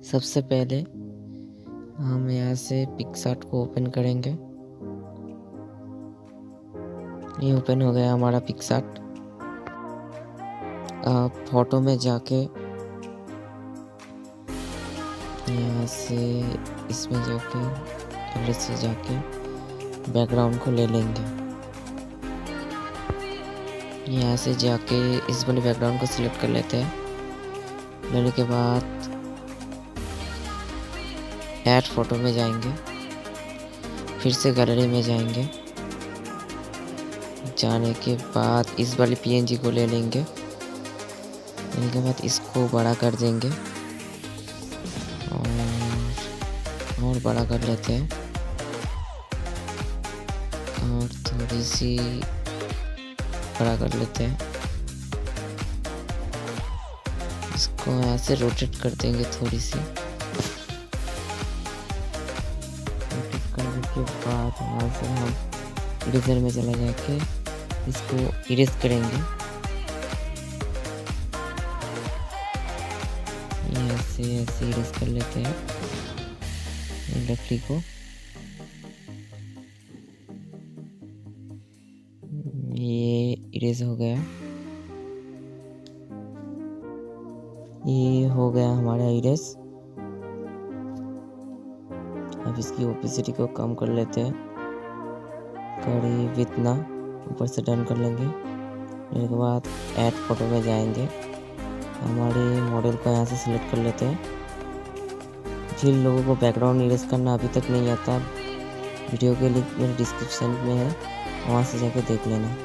सबसे पहले हम यहाँ से पिक्सार्ट को ओपन करेंगे। ये ओपन हो गया हमारा पिक्सार्ट। फोटो में जाके यहाँ से इसमें जाके एडिट से जाके बैकग्राउंड को ले लेंगे। यहाँ से जाके इस वाले बैकग्राउंड को सिलेक्ट कर लेते हैं। लेने के बाद ऐड फोटो में जाएंगे, फिर से गैलरी में जाएंगे। जाने के बाद इस वाली पीएनजी को ले लेंगे। लेने के बाद इसको बड़ा कर देंगे और बड़ा कर लेते हैं और थोड़ी सी बड़ा कर लेते हैं। इसको यहाँ से रोटेट कर देंगे थोड़ी सी। रोटेट करने के बाद यहाँ से हम इरेजर में चला जाके इसको इरेज करेंगे। यहाँ से ऐसे इरेज कर लेते हैं लकड़ी को। ये इरेज हो गया। ये हो गया हमारा इरेज। अब इसकी ओपेसिटी को कम कर लेते हैं करीब इतना, ऊपर से डन कर लेंगे। इसके बाद ऐड फोटो में जाएंगे। हमारे मॉडल को यहाँ से सिलेक्ट कर लेते हैं। जिन लोगों को बैकग्राउंड इरेज करना अभी तक नहीं आता, वीडियो के लिंक मेरे डिस्क्रिप्शन में है, वहाँ से जाके देख लेना।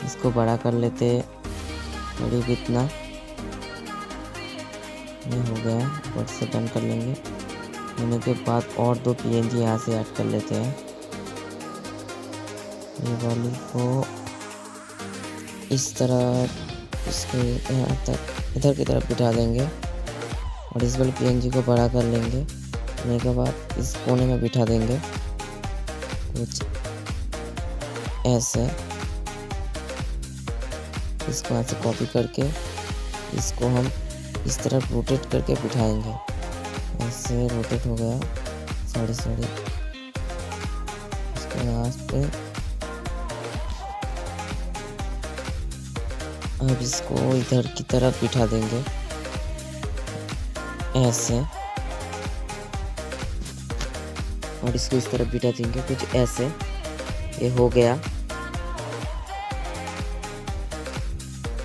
इसको बड़ा कर लेते हैं करीब इतना। ये हो गया, ऊपर से डन कर लेंगे। होने के बाद और दो पीएनजी यहाँ से ऐड कर लेते हैं। ये वाली को इस तरह इसके यहाँ तक इधर की तरफ बिठा देंगे और इस वाली पीएनजी को बड़ा कर लेंगे। होने के बाद इस कोने में बिठा देंगे कुछ ऐसे। इसको यहाँ से कॉपी करके इसको हम इस तरफ रोटेट करके बिठाएंगे। ऐसे रोटेट हो गया सॉरी इसको यहाँ पे। अब इसको इधर की तरफ बिठा देंगे ऐसे और इसको इस तरफ बिठा देंगे कुछ ऐसे। ये हो गया।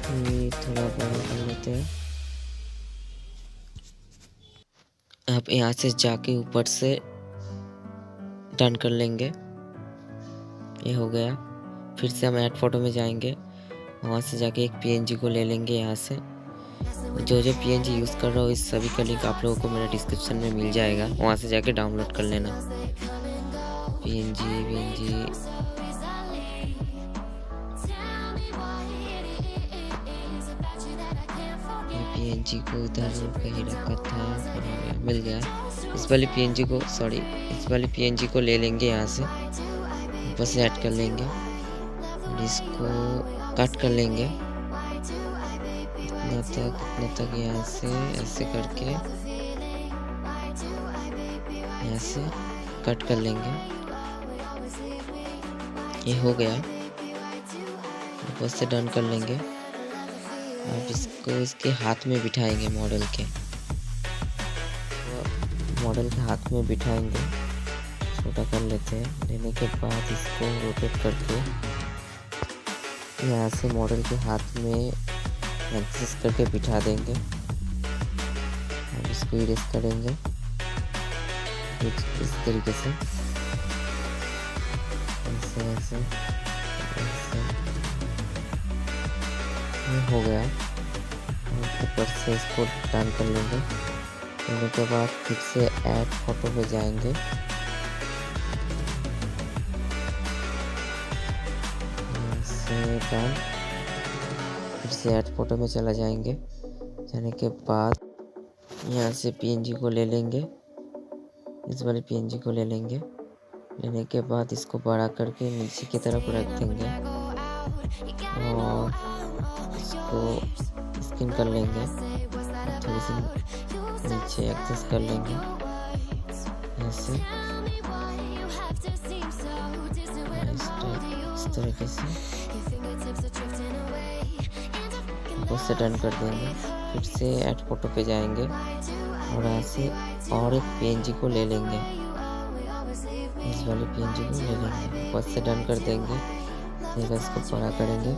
ये थोड़ा बड़ा कर लेते हैं। अब यहाँ से जाके ऊपर से डन कर लेंगे। ये हो गया। फिर से हम ऐड फोटो में जाएंगे। वहाँ से जाके एक पीएनजी को ले लेंगे। यहाँ से जो पीएनजी यूज़ कर रहा हो इस सभी का लिंक आप लोगों को मेरे डिस्क्रिप्शन में मिल जाएगा, वहाँ से जाके डाउनलोड कर लेना। पीएनजी को इधर कहीं रखा था, मिल गया। इस वाली पीएनजी को ले लेंगे। यहाँ से ऊपर से ऐड कर लेंगे और इसको कट कर लेंगे इतना तक यहाँ से ऐसे करके यहाँ से कट कर लेंगे। ये हो गया। ऊपर से डन कर लेंगे। अब इसको इसके हाथ में बिठाएंगे मॉडल के हाथ में बिठाएंगे। छोटा कर लेते हैं। लेने के बाद इसको रोटेट करके यहाँ से मॉडल के हाथ में एडजस्ट करके बिठा देंगे। अब इसको इरेज करेंगे इस तरीके से ऐसे। ये हो गया। ऊपर से इसको डन कर लेंगे। लेने के बाद फिर से ऐड फोटो पे जाएंगे। डन। फिर से ऐड फोटो में चला जाएंगे। जाने के बाद यहाँ से पीएनजी को ले लेंगे। इस वाले पीएनजी को ले लेंगे लेने के बाद इसको बड़ा करके नीचे की तरफ रख देंगे और इसको स्किन कर लेंगे, थोड़ी सी नीचे एडजस्ट कर लेंगे ऐसे, इस तरीके से ऊपर से डन कर देंगे। फिर से ऐड फोटो पे जाएंगे और यहाँ से और एक PNG को ले लेंगे, इस वाले PNG को ले लेंगे, ऊपर से डन कर देंगे। फिर इसको बड़ा करेंगे,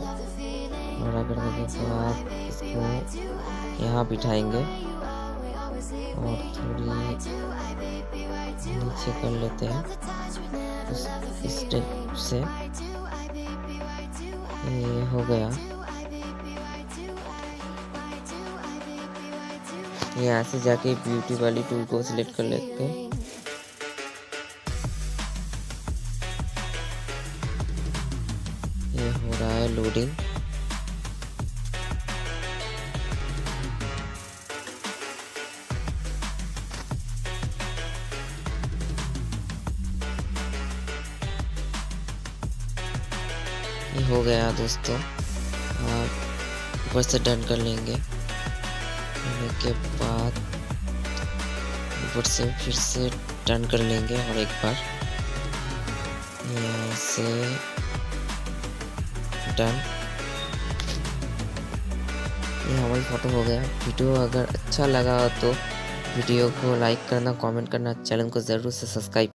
बड़ा करने के बाद इसको यहाँ बिठाएंगे और थोड़ी नीचे कर लेते हैं इस टाइप से। ये हो गया। यहाँ से जाके ब्यूटी वाली टूल को सिलेक्ट कर लेते हैं। ये हो रहा है लोडिंग। ये हो गया दोस्तों। आप ऊपर से डन कर लेंगे, होने के बाद ऊपर से फिर से डन कर लेंगे और एक बार यहाँ से डन। ये हमारी फोटो हो गया। वीडियो अगर अच्छा लगा तो वीडियो को लाइक करना, कमेंट करना, चैनल को ज़रूर से सब्सक्राइब